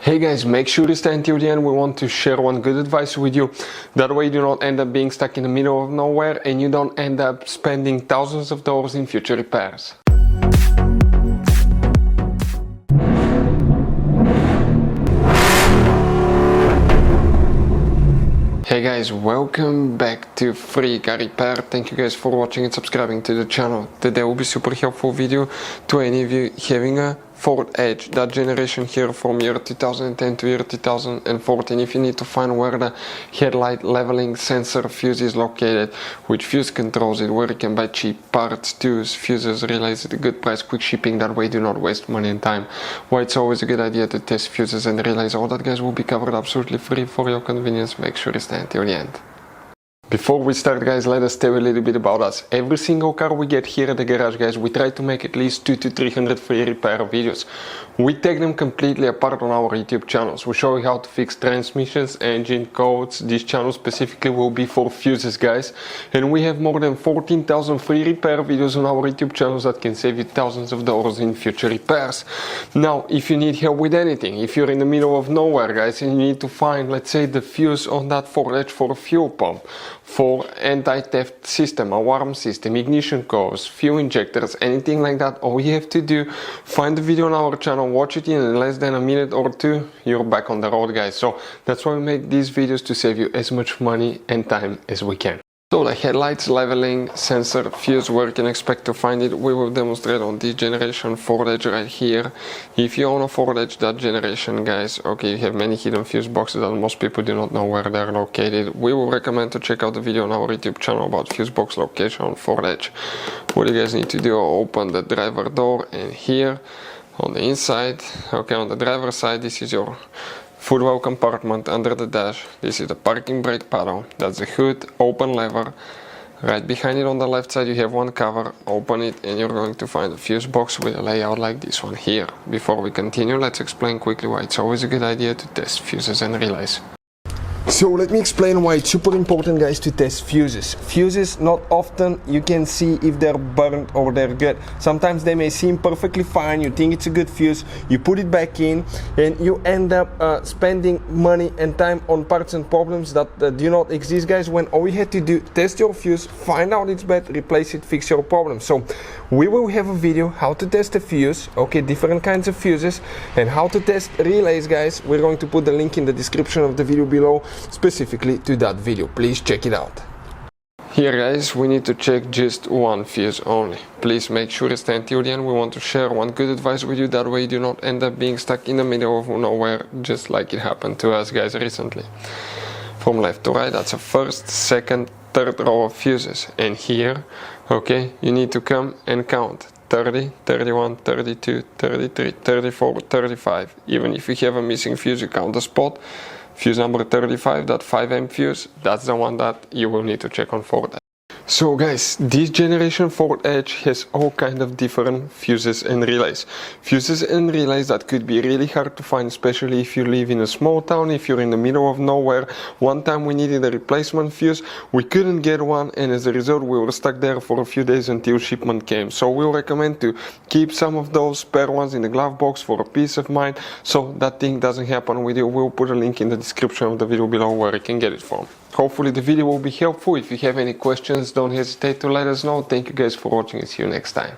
Hey guys, make sure to stay until the end. We want to share one good advice with you. That way you do not end up being stuck in the middle of nowhere and you don't end up spending thousands of dollars in future repairs. Hey guys, welcome back to Free Car Repair. Thank you guys for watching and subscribing to the channel. Today will be super helpful video to any of you having a Ford Edge, that generation here from year 2010 to year 2014. If you need to find where the headlight leveling sensor fuse is located, which fuse controls it, where you can buy cheap parts, tools, fuses, relays at a good price, quick shipping, that way do not waste money and time. Why it's always a good idea to test fuses and relays, all that guys will be covered absolutely free for your convenience. Make sure you stay until the end. Before we start guys, let us tell you a little bit about us. Every single car we get here at the garage guys, we try to make at least 200 to 300 free repair videos. We take them completely apart on our YouTube channels. We show you how to fix transmissions, engine codes. This channel specifically will be for fuses guys. And we have more than 14,000 free repair videos on our YouTube channels that can save you thousands of dollars in future repairs. Now, if you need help with anything, if you're in the middle of nowhere guys and you need to find, let's say, the fuse on that Ford Edge for a fuel pump, for anti-theft system, alarm system, ignition codes, fuel injectors, anything like that, all you have to do, find the video on our channel, watch it in less than a minute or two, you're back on the road guys. So that's why we make these videos, to save you as much money and time as we can. So the headlights leveling sensor fuse, where you can expect to find it, we will demonstrate on this generation Ford Edge right here. If you own a Ford Edge that generation guys, okay, you have many hidden fuse boxes that most people do not know where they're located. We will recommend to check out the video on our YouTube channel about fuse box location on Ford Edge. What you guys need to do, open the driver door, and here on the inside, okay, on the driver's side, this is your footwell compartment under the dash. This is the parking brake paddle. That's the hood, open lever. Right behind it on the left side you have one cover. Open it and you're going to find a fuse box with a layout like this one here. Before we continue, let's explain quickly why it's always a good idea to test fuses and relays. So let me explain why it's super important guys to test fuses. Fuses, not often you can see if they're burnt or they're good. Sometimes they may seem perfectly fine, you think it's a good fuse, you put it back in and you end up spending money and time on parts and problems that do not exist guys, when all you had to do, test your fuse, find out it's bad, replace it, fix your problem. So we will have a video how to test a fuse, okay, different kinds of fuses, and how to test relays guys. We're going to put the link in the description of the video below specifically to that video. Please check it out. Here guys, we need to check just one fuse only. Please make sure to stay until the end. We want to share one good advice with you, that way you do not end up being stuck in the middle of nowhere, just like it happened to us guys recently. From left to right, that's a first, second, third row of fuses, and here, okay, you need to come and count 30, 31, 32, 33, 34, 35. Even if you have a missing fuse, you count the spot. Fuse number 35, that 5 amp fuse, that's the one that you will need to check on Ford Edge. So guys, this generation Ford Edge has all kind of different fuses and relays. Fuses and relays that could be really hard to find, especially if you live in a small town, if you're in the middle of nowhere. One time we needed a replacement fuse, we couldn't get one, and as a result we were stuck there for a few days until shipment came. So we'll recommend to keep some of those spare ones in the glove box for a peace of mind, so that thing doesn't happen with you. We'll put a link in the description of the video below where you can get it from. Hopefully the video will be helpful. If you have any questions, don't hesitate to let us know. Thank you guys for watching and see you next time.